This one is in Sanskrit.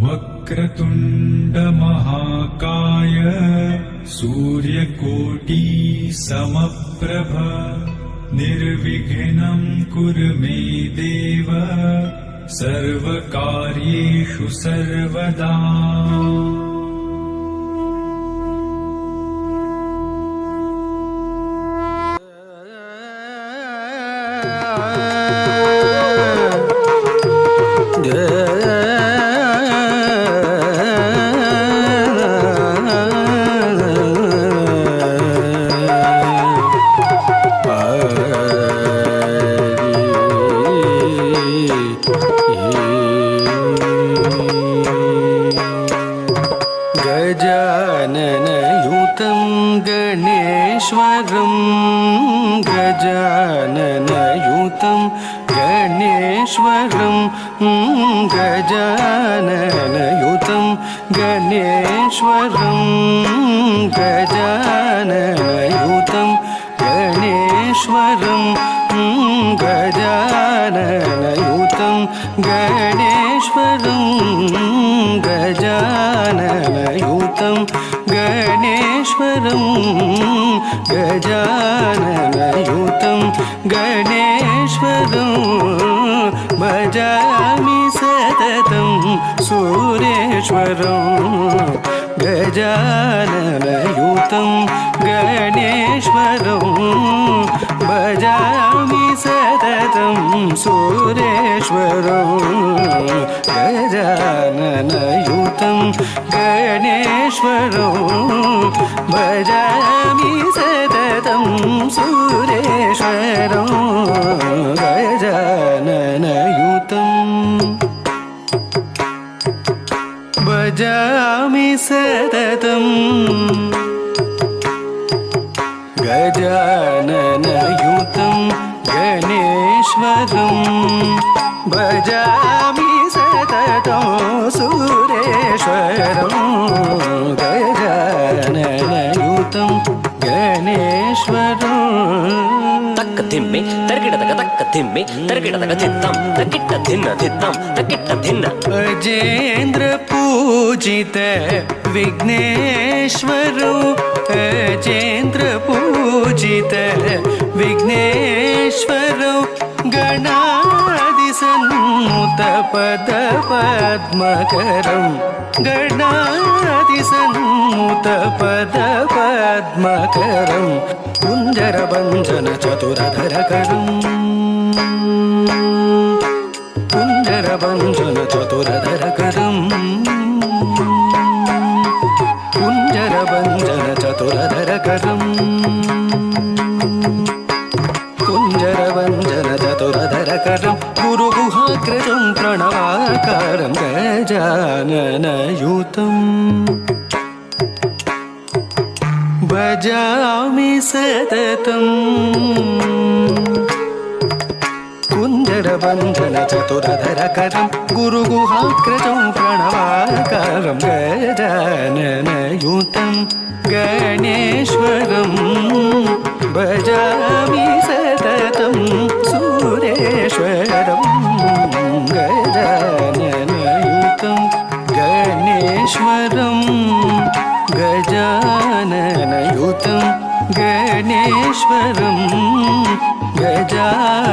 वक्रतुण्डमहाकाय सूर्यकोटि समप्रभ निर्विघ्नं कुरु मे देव सर्वकार्येषु सर्वदा। गजाननयुतं गणेश्वरं गजाननयुतं गणेश्वरं गजाननयुतं गणेश्वरं गजाननयुतं गणेश्वरं गजाननयुतं गणेश्वरं गजाननयुतं गणेश्वरं गजाननयुतं गणेश्वरं भजामि सततं सुरेश्वरं गजाननयुतं गणेश्वरं भजामि सततं सुरेश्वरं गजाननयुतं गणेश्वरं भजामि सततं सुरेश्वरं गजाननयुतं भजामि सततं गजाननयुतं गणेश्वरं भजामि सततं सुरेश्वरं गजाननयुतं गणेश्वरं तक्क धिम्मे तरगिडदग तक्क धिम्मे तरगिडदग धित्तं तक्किट्ट धिन्न धित्तं तक्किट्ट धिन्न। अजेन्द्र पूजित विघ्नेश्वरो अजेन्द्र पूजित विघ्नेश्वरो गणादिसन्नुत पद पद्मकरं गणादिसन्नुत पद पद्मकरं कुञ्जरभञ्जन चतुरधरकरं कुञ्जरभञ्जन चतुरधरकरं कुञ्जरभञ्जन चतुरधरकरं कुञ्जरभञ्जन चतुरधरकरं गुरुगुहाग्रजं प्रणवाकारं गजाननयुतं भजामि सततं कुञ्जरभञ्जन चतुरधरकरं गुरुगुहाग्रजं प्रणवाकारं गजाननयुतं गणेश्वरं भजामि सततं सुरेश्वरं गजाननयुतं गणेश्वरं गजाननयुतं गणेश्वरं गजाननयुतं